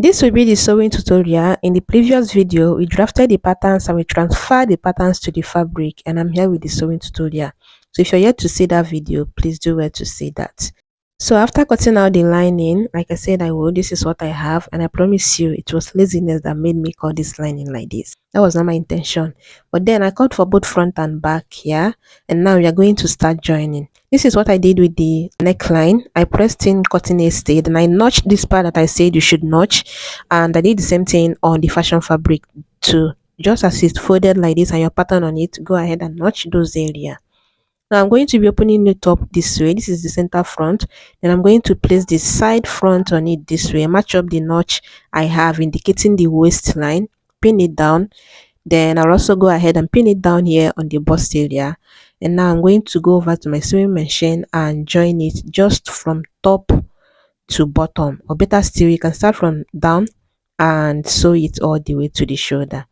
This will be the sewing tutorial. In the previous video, we drafted the patterns and we transferred the patterns to the fabric, and I'm here with the sewing tutorial. So if you're yet to see that video, please do well to see that. So after cutting out the lining, like I said I would, this is what I have, and I promise you it was laziness that made me cut this lining like this. That was not my intention. But then I cut for both front and back here, and now we are going to start joining. This is what I did with the neckline. I pressed in cutting a stitch and I notched this part that I said you should notch, and I did the same thing on the fashion fabric too. Just as it's folded like this and your pattern on it, go ahead and notch those areas. Now I'm going to be opening it up this way. This is the center front. Then I'm going to place the side front on it this way. Match up the notch I have indicating the waistline. Pin it down. Then I'll also go ahead and pin it down here on the bust area. And now I'm going to go over to my sewing machine and join it just from top to bottom, or better still you can start from down and sew it all the way to the shoulder.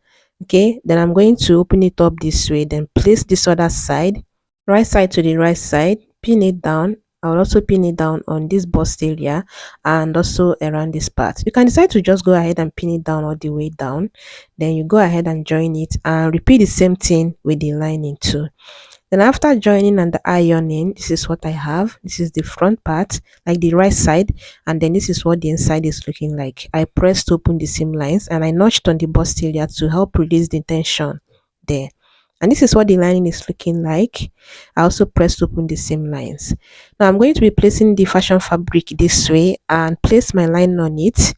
Okay, then I'm going to open it up this way, then place this other side, right side to the right side, pin it down. I'll also pin it down on this bust area and also around this part. You can decide to just go ahead and pin it down all the way down. Then you go ahead and join it and repeat the same thing with the lining too. Then after joining and the ironing, this is what I have. This is the front part, like the right side, and then this is what the inside is looking like. I pressed open the seam lines and I notched on the bust area to help release the tension there. And this is what the lining is looking like. I also pressed open the seam lines. Now I'm going to be placing the fashion fabric this way and place my line on it,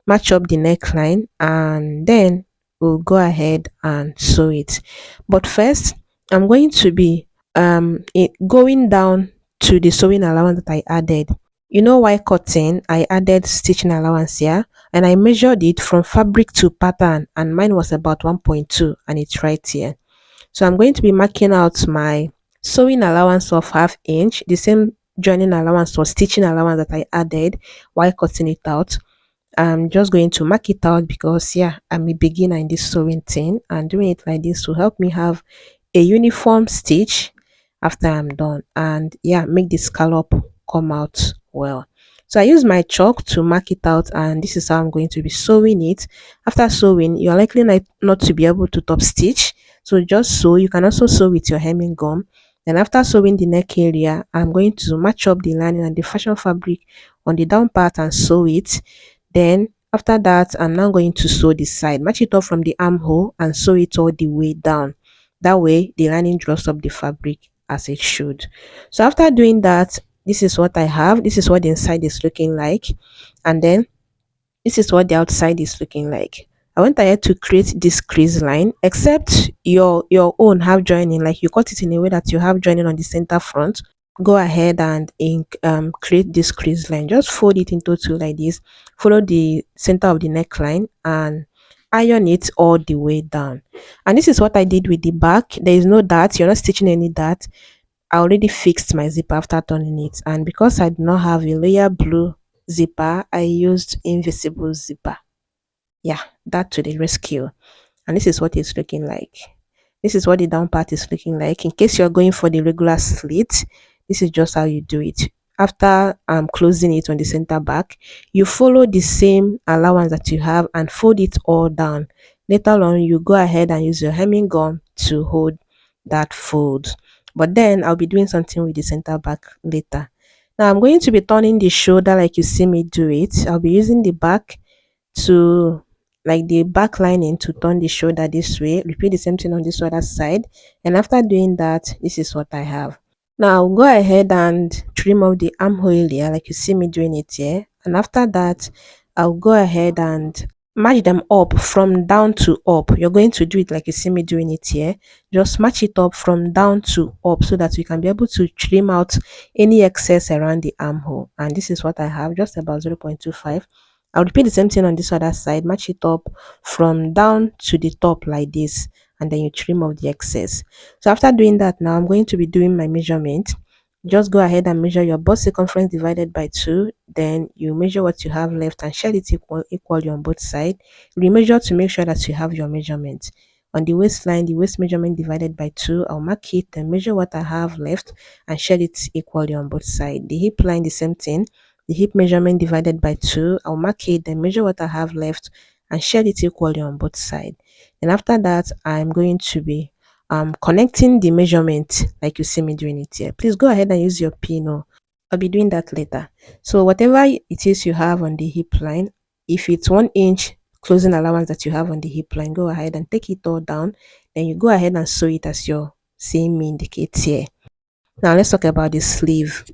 match up the neckline, and then we'll go ahead and sew it. But first, I'm going to be going down to the sewing allowance that I added. You know why cutting? I added stitching allowance here, and I measured it from fabric to pattern, and mine was about 1.2, and it's right here. So I'm going to be marking out my sewing allowance of ½ inch, the same joining allowance or stitching allowance that I added while cutting it out. I'm just going to mark it out because yeah, I'm a beginner in this sewing thing, and doing it like this will help me have a uniform stitch after I'm done, and yeah, make the scallop come out well. So I use my chalk to mark it out, and this is how I'm going to be sewing it. After sewing, you're likely not to be able to top stitch, so just sew. You can also sew with your hemming gum. Then after sewing the neck area, I'm going to match up the lining and the fashion fabric on the down part and sew it. Then after that, I'm now going to sew the side, match it up from the armhole and sew it all the way down. That way the lining draws up the fabric as it should. So after doing that, this is what I have. This is what the inside is looking like, and then this is what the outside is looking like. I went ahead to create this crease line, except your own have joining, like you cut it in a way that you have joining on the center front. Go ahead and create this crease line. Just fold it into two like this. Follow the center of the neckline and iron it all the way down. And this is what I did with the back. There is no dart. You're not stitching any dart. I already fixed my zipper after turning it, and because I do not have a layer blue zipper, I used invisible zipper. Yeah, that to the rescue. And this is what it's looking like. This is what the down part is looking like. In case you're going for the regular slit, this is just how you do it. After closing it on the center back, you follow the same allowance that you have and fold it all down. Later on, you go ahead and use your hemming gum to hold that fold. But then I'll be doing something with the center back later. Now I'm going to be turning the shoulder like you see me do it. I'll be using the back to, like the back lining, to turn the shoulder this way. Repeat the same thing on this other side, and after doing that, this is what I have. Now I'll go ahead and trim off the armhole area like you see me doing it here, and after that I'll go ahead and match them up from down to up. You're going to do it like you see me doing it here. Just match it up from down to up so that we can be able to trim out any excess around the armhole. And this is what I have, just about 0.25. I'll repeat the same thing on this other side. Match it up from down to the top like this, and then you trim off the excess. So after doing that, now I'm going to be doing my measurement. Just go ahead and measure your bust circumference divided by 2. Then you measure what you have left and share it equally on both sides. Remeasure to make sure that you have your measurement. On the waistline, the waist measurement divided by 2, I'll mark it and measure what I have left and share it equally on both sides. The hip line, the same thing. the hip measurement divided by 2. I'll mark it, then measure what I have left and share it equally on both sides. And after that, I'm going to be connecting the measurement like you see me doing it here. Please go ahead and use your pin, or I'll be doing that later. So whatever it is you have on the hip line, if it's 1 inch closing allowance that you have on the hip line, go ahead and take it all down. Then you go ahead and sew it as you're seeing me indicate here. Now let's talk about the sleeve.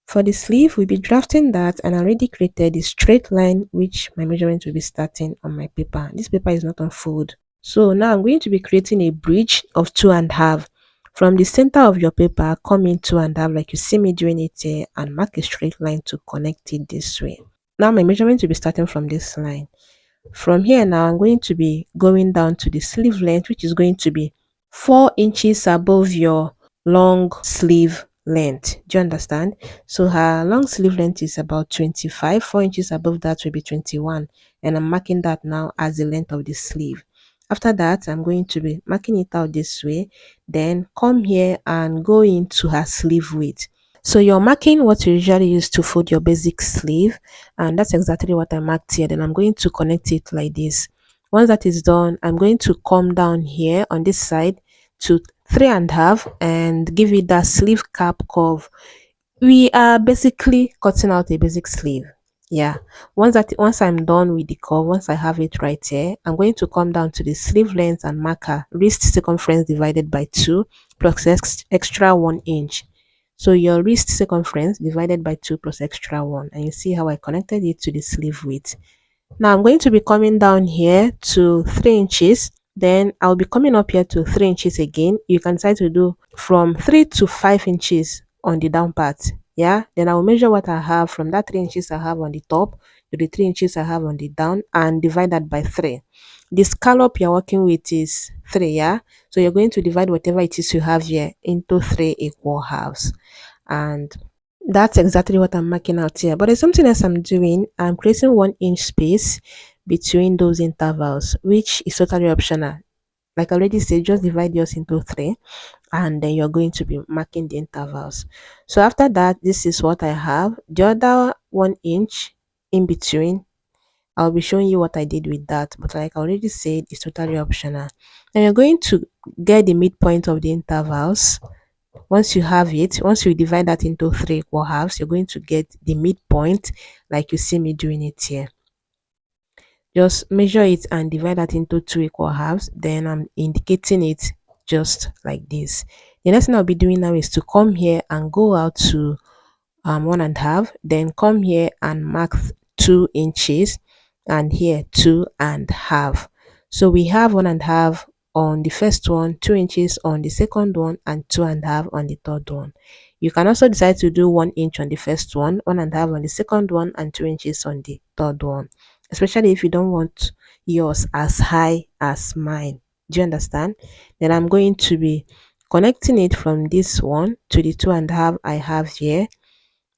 For the sleeve, we'll be drafting that, and I already created the straight line which my measurement will be starting on my paper. This paper is not on fold. So now I'm going to be creating a bridge of 2.5. From the center of your paper, come in 2.5 like you see me doing it here, and mark a straight line to connect it this way. Now my measurement will be starting from this line. From here now, I'm going to be going down to the sleeve length, which is going to be 4 inches above your long sleeve length. Do you understand? So her long sleeve length is about 25. 4 inches above that will be 21. And I'm marking that now as the length of the sleeve. After that, I'm going to be marking it out this way. Then come here and go into her sleeve width. So you're marking what you usually use to fold your basic sleeve, and that's exactly what I marked here. Then I'm going to connect it like this. Once that is done, I'm going to come down here on this side to 3.5 and give it that sleeve cap curve. We are basically cutting out a basic sleeve. Yeah, once I'm done with the curve, once I have it right here, I'm going to come down to the sleeve length and marker wrist circumference divided by 2 plus extra 1 inch. So your wrist circumference divided by 2 plus extra 1, and you see how I connected it to the sleeve width. Now I'm going to be coming down here to 3 inches. Then I'll be coming up here to 3 inches again. You can try to do from 3 to 5 inches on the down part. Yeah, then I'll measure what I have from that 3 inches I have on the top to the 3 inches I have on the down and divide that by 3. The scallop you're working with is 3, yeah, so you're going to divide whatever it is you have here into 3 equal halves, and that's exactly what I'm marking out here. But there's something else I'm doing. I'm creating 1 inch space between those intervals, which is totally optional. Like I already said, just divide yours into 3, and then you're going to be marking the intervals. So after that, this is what I have. The other 1 inch in between, I'll be showing you what I did with that. But like I already said, it's totally optional. And you're going to get the midpoint of the intervals. Once you have it, once you divide that into 3 equal halves, you're going to get the midpoint like you see me doing it here. Just measure it and divide that into 2 equal halves. Then I'm indicating it just like this. The next thing I'll be doing now is to come here and go out to 1.5, then come here and mark 2 inches, and here 2.5. So we have 1.5 on the first one, 2 inches on the second one, and 2.5 on the third one. You can also decide to do 1 inch on the first one, 1.5 on the second one, and 2 inches on the third one, especially if you don't want yours as high as mine. Do you understand? Then I'm going to be connecting it from this one to the 2.5 I have here,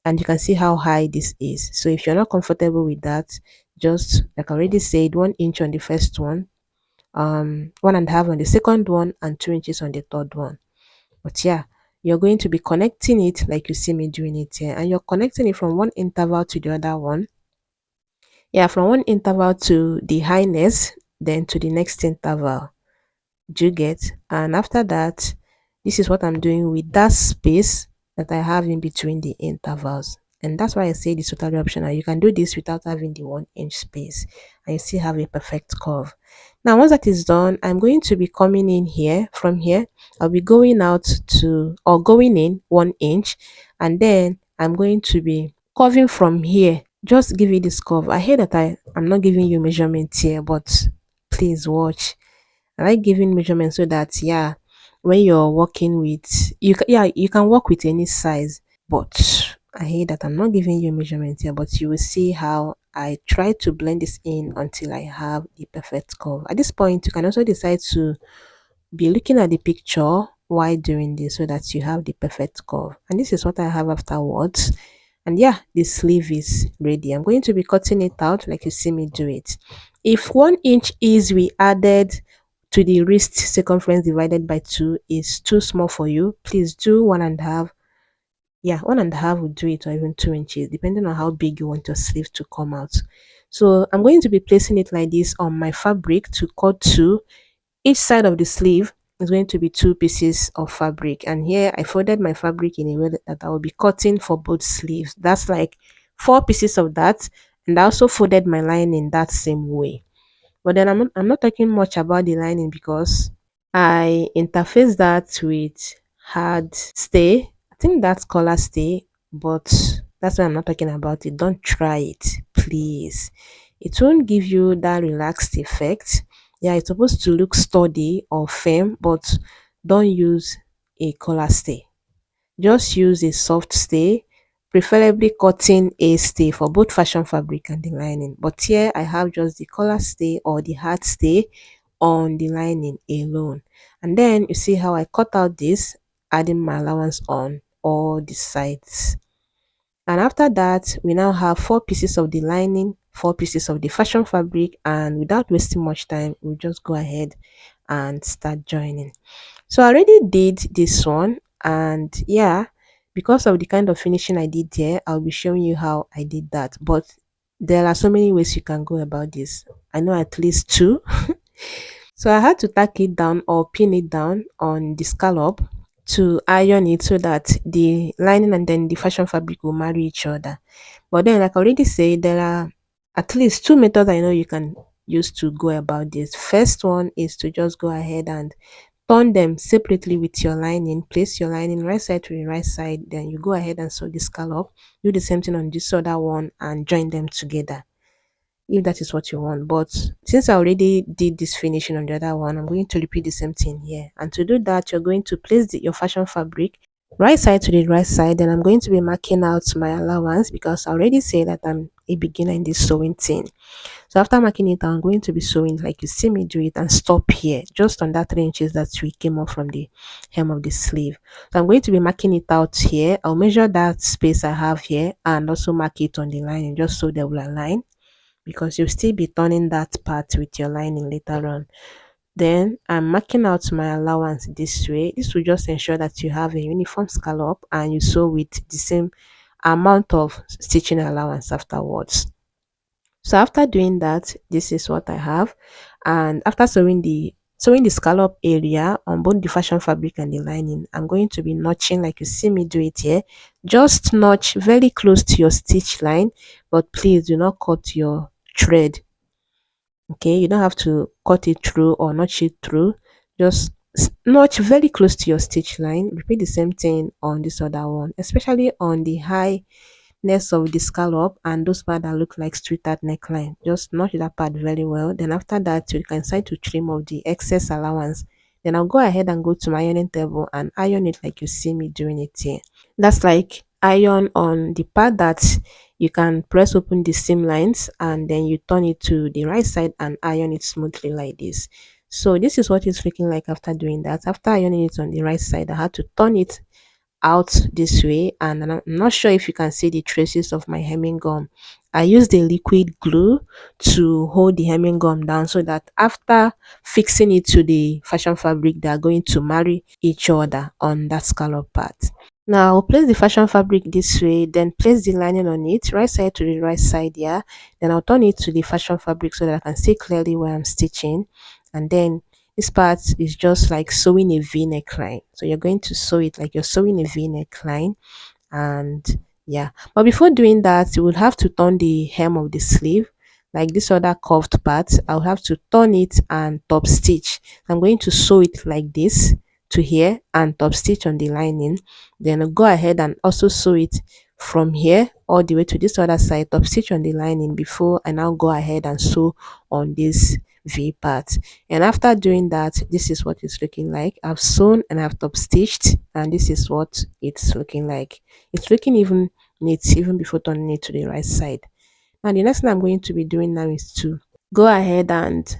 and you can see how high this is. So if you're not comfortable with that, just like I already said, 1 inch on the first one, 1.5 on the second one, and 2 inches on the third one. But yeah, you're going to be connecting it like you see me doing it here, and you're connecting it from one interval to the other one. Yeah, from one interval to the highness, then to the next interval. Do you get? And after that, this is what I'm doing with that space that I have in between the intervals. And that's why I say it's totally optional. You can do this without having the 1 inch space, and you still have a perfect curve. Now once that is done, I'm going to be coming in here. From here, I'll be going out to, or going in 1 inch, and then I'm going to be curving from here. Just give you this curve. I hear that I'm not giving you measurements here, but please watch. I like giving measurements so that, yeah, when you're working with, you can work with any size. But I hate that I'm not giving you measurements here, but you will see how I try to blend this in until I have the perfect curve. At this point, you can also decide to be looking at the picture while doing this so that you have the perfect curve. And this is what I have afterwards. And yeah, the sleeve is ready. I'm going to be cutting it out like you see me do it. If 1 inch is we added to the wrist circumference divided by 2 is too small for you, please do 1.5. Yeah, 1.5 will do it, or even 2 inches, depending on how big you want your sleeve to come out. So I'm going to be placing it like this on my fabric to cut two. Each side of the sleeve is going to be two pieces of fabric, and here I folded my fabric in a way that I will be cutting for both sleeves. That's like four pieces of that, and I also folded my lining that same way. But then I'm not talking much about the lining because I interface that with hard stay. I think that's color stay, but that's why I'm not talking about it. Don't try it, please. It won't give you that relaxed effect. Yeah, it's supposed to look sturdy or firm, but don't use a color stay. Just use a soft stay, preferably cotton A stay for both fashion fabric and the lining. But here I have just the color stay or the hard stay on the lining alone. And then you see how I cut out this, adding my allowance on all the sides. And after that, we now have four pieces of the lining, four pieces of the fashion fabric, and without wasting much time, we'll just go ahead and start joining. So I already did this one, and yeah, because of the kind of finishing I did there, I'll be showing you how I did that. But there are so many ways you can go about this. I know at least two. So I had to tack it down or pin it down on the scallop to iron it so that the lining and then the fashion fabric will marry each other. But then, like I already said, there are at least two methods I know you can use to go about this. First one is to just go ahead and turn them separately with your lining. Place your lining right side to the right side. Then you go ahead and sew the scallop. Do the same thing on this other one and join them together if that is what you want. But since I already did this finishing on the other one, I'm going to repeat the same thing here. And to do that, you're going to place your fashion fabric right side to the right side. Then I'm going to be marking out my allowance because I already say that I'm a beginner in this sewing thing. So after marking it, I'm going to be sewing like you see me do it and stop here, just on that 3 inches that we came off from the hem of the sleeve. So I'm going to be marking it out here. I'll measure that space I have here and also mark it on the lining just so they will align, because you'll still be turning that part with your lining later on. Then I'm marking out my allowance this way. This will just ensure that you have a uniform scallop and you sew with the same amount of stitching allowance afterwards. So after doing that, this is what I have. And after sewing the scallop area on both the fashion fabric and the lining, I'm going to be notching like you see me do it here. Just notch very close to your stitch line, but please do not cut your thread. Okay, you don't have to cut it through or notch it through. Just notch very close to your stitch line. Repeat the same thing on this other one, especially on the high of the scallop and those parts that look like straight at neckline. Just notch that part very well. Then after that, you can start to trim off the excess allowance. Then I'll go ahead and go to my ironing table and iron it like you see me doing it here. That's like iron on the part that you can press open the seam lines and then you turn it to the right side and iron it smoothly like this. So this is what it's looking like after doing that. After ironing it on the right side, I had to turn it out this way, and I'm not sure if you can see the traces of my hemming gum. I used the liquid glue to hold the hemming gum down so that after fixing it to the fashion fabric, they are going to marry each other on that scallop part. Now I'll place the fashion fabric this way, then place the lining on it, right side to the right side, yeah. Then I'll turn it to the fashion fabric so that I can see clearly where I'm stitching. And then this part is just like sewing a V neckline. So you're going to sew it like you're sewing a V neckline, and yeah. But before doing that, you will have to turn the hem of the sleeve like this other curved part. I'll have to turn it and top stitch. I'm going to sew it like this to here and top stitch on the lining. Then I'll go ahead and also sew it from here all the way to this other side, top stitch on the lining before I now go ahead and sew on this V part. And after doing that, this is what it's looking like. I've sewn and I've top stitched, and this is what it's looking like. It's looking even neat even before turning it to the right side. Now the next thing I'm going to be doing now is to go ahead and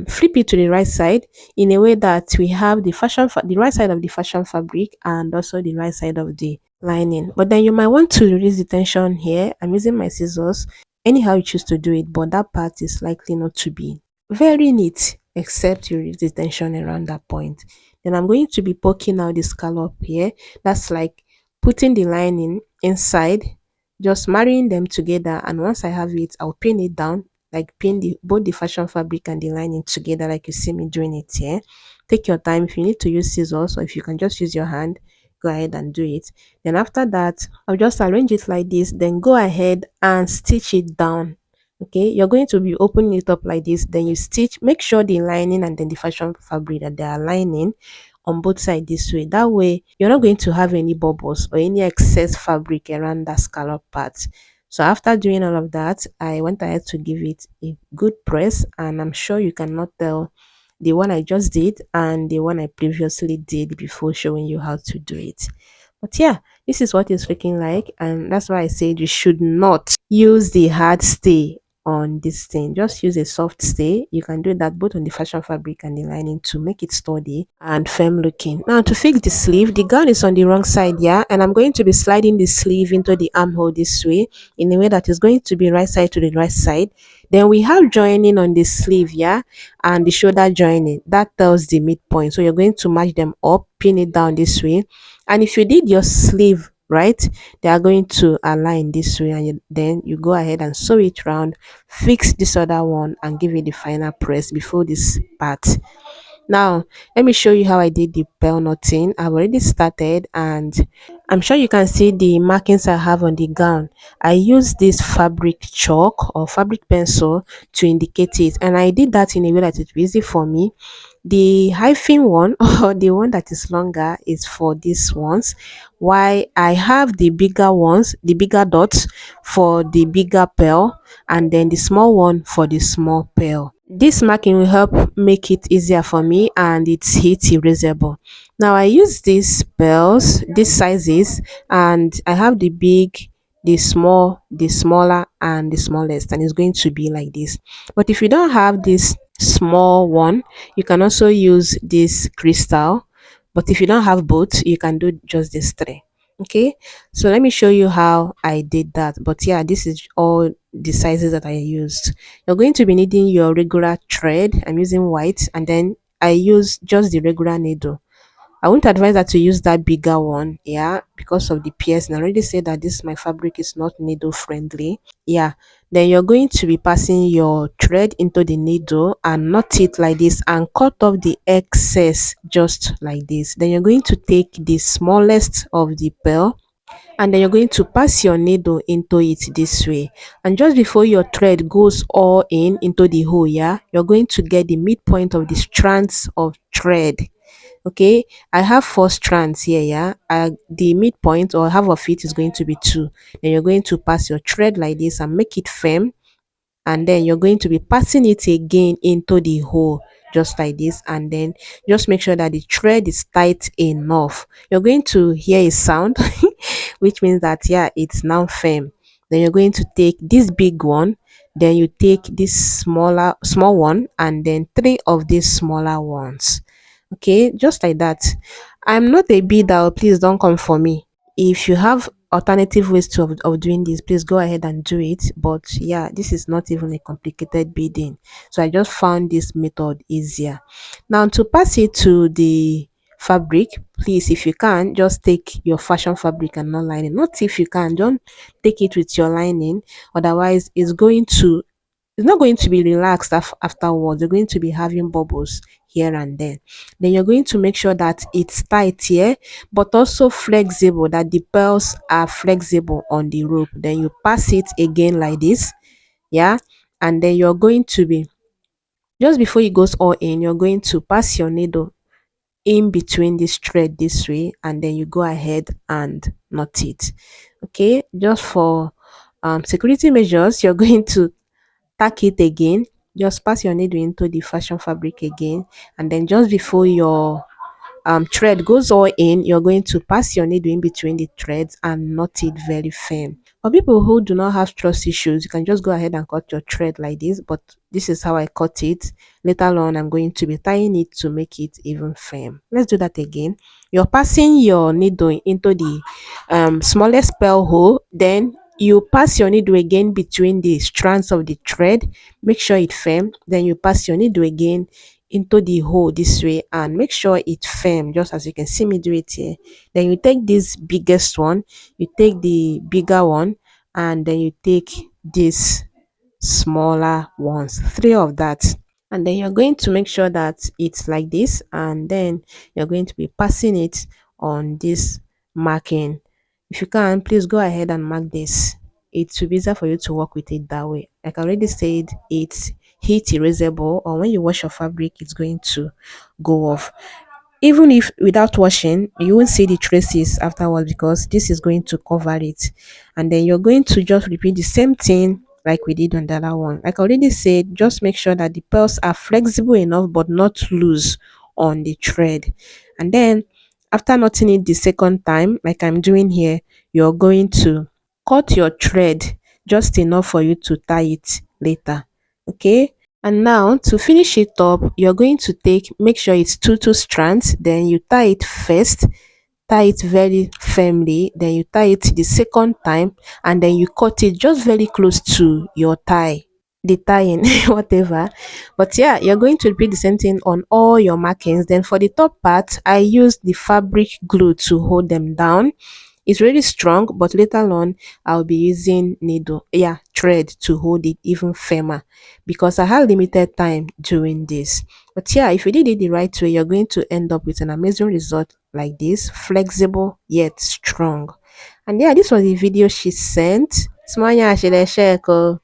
flip it to the right side in a way that we have the right side of the fashion fabric and also the right side of the lining. But then you might want to release the tension here. I'm using my scissors anyhow you choose to do it, but that part is likely not to be very neat except you release the tension around that point. Then I'm going to be poking out the scallop here. That's like putting the lining inside, just marrying them together. And once I have it, I'll pin it down, like pin the both the fashion fabric and the lining together, like you see me doing it here. Take your time. If you need to use scissors, or if you can just use your hand, go ahead and do it. Then after that, I'll just arrange it like this, then go ahead and stitch it down. Okay, you're going to be opening it up like this, then you stitch, make sure the lining and then the fashion fabric that they are lining on both sides this way. That way you're not going to have any bubbles or any excess fabric around that scallop part. So after doing all of that, I went ahead to give it a good press, and I'm sure you cannot tell the one I just did and the one I previously did before showing you how to do it. But yeah, this is what it's looking like, and that's why I said you should not use the hard stay on this thing. Just use a soft stay. You can do that both on the fashion fabric and the lining to make it sturdy and firm looking. Now to fix the sleeve, the gown is on the wrong side, yeah, and I'm going to be sliding the sleeve into the armhole this way in a way that is going to be right side to the right side. Then we have joining on the sleeve, yeah, and the shoulder joining. That tells the midpoint. So you're going to match them up, pin it down this way. And if you did your sleeve right, they are going to align this way, and then you go ahead and sew it round, fix this other one, and give it the final press before this part. Now let me show you how I did the bell knotting. I've already started, and I'm sure you can see the markings I have on the gown. I use this fabric chalk or fabric pencil to indicate it, and I did that in a way that it's easy for me. The hyphen one or the one that is longer is for these ones, why I have the bigger ones, the bigger dots for the bigger pearl, and then the small one for the small pearl. This marking will help make it easier for me, and it's heat erasable. Now I use these pearls, these sizes, and I have the big, the small, the smaller, and the smallest, and it's going to be like this. But if you don't have this small one, you can also use this crystal. But if you don't have both, you can do just this three. Okay, so let me show you how I did that. But yeah, this is all the sizes that I used. You're going to be needing your regular thread. I'm using white, and then I use just the regular needle. I wouldn't advise that to use that bigger one, yeah, because of the piercing. I already said that this my fabric is not needle friendly. Yeah, then you're going to be passing your thread into the needle and knot it like this and cut off the excess just like this. Then you're going to take the smallest of the pearl, and then you're going to pass your needle into it this way. And just before your thread goes all in into the hole, yeah, you're going to get the midpoint of the strands of thread. Okay, I have four strands here, yeah. The midpoint or half of it is going to be two. Then you're going to pass your thread like this and make it firm, and then you're going to be passing it again into the hole just like this, and then just make sure that the thread is tight enough. You're going to hear a sound which means that yeah, it's now firm. Then you're going to take this big one, then you take this small one, and then three of these smaller ones. Okay, just like that. I'm not a bidder, please don't come for me. If you have alternative ways of doing this, please go ahead and do it. But yeah, this is not even a complicated beading, so I just found this method easier. Now to pass it to the fabric, please, if you can, just take your fashion fabric and not lining. Not if you can, don't take it with your lining, otherwise it's not going to be relaxed afterwards. You're going to be having bubbles here and there. Then you're going to make sure that it's tight here, but also flexible, that the pearls are flexible on the rope. Then you pass it again like this, yeah, and then you're going to be, just before it goes all in, you're going to pass your needle in between this thread this way, and then you go ahead and knot it. Okay, just for security measures, you're going to tack it again. Just pass your needle into the fashion fabric again, and then just before your thread goes all in, you're going to pass your needle in between the threads and knot it very firm. For people who do not have trust issues, you can just go ahead and cut your thread like this, but this is how I cut it. Later on, I'm going to be tying it to make it even firm. Let's do that again. You're passing your needle into the smallest pearl hole, then you pass your needle again between the strands of the thread, make sure it firm, then you pass your needle again into the hole this way and make sure it firm, just as you can see me do it here. Then you take this biggest one, you take the bigger one, and then you take this smaller ones, three of that. And then you're going to make sure that it's like this, and then you're going to be passing it on this marking. If you can, please go ahead and mark this. It will be easier for you to work with it that way. Like I already said, it's heat erasable, or when you wash your fabric it's going to go off. Even if without washing, you won't see the traces afterwards because this is going to cover it. And then you're going to just repeat the same thing like we did on the other one. Like I already said, just make sure that the pearls are flexible enough but not loose on the thread. And then after knotting it the second time, like I'm doing here, you're going to cut your thread just enough for you to tie it later. Okay, and now to finish it up, you're going to make sure it's two strands, then you tie it first, tie it very firmly, then you tie it the second time, and then you cut it just very close to your tie, the tying, whatever. But yeah, you're going to repeat the same thing on all your markings. Then for the top part, I use the fabric glue to hold them down. It's really strong, but later on I'll be using needle, yeah, thread to hold it even firmer because I have limited time doing this. But yeah, if you did it the right way, you're going to end up with an amazing result like this, flexible yet strong. And yeah, this was the video she sent. Smanya Ashile Sheko.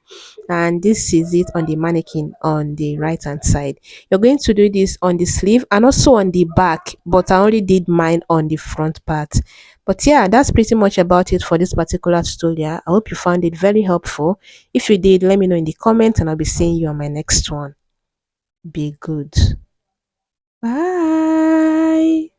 And this is it on the mannequin on the right hand side. You're going to do this on the sleeve and also on the back, but I only did mine on the front part. But yeah, that's pretty much about it for this particular tutorial. I hope you found it very helpful. If you did, let me know in the comments and I'll be seeing you on my next one. Be good. Bye.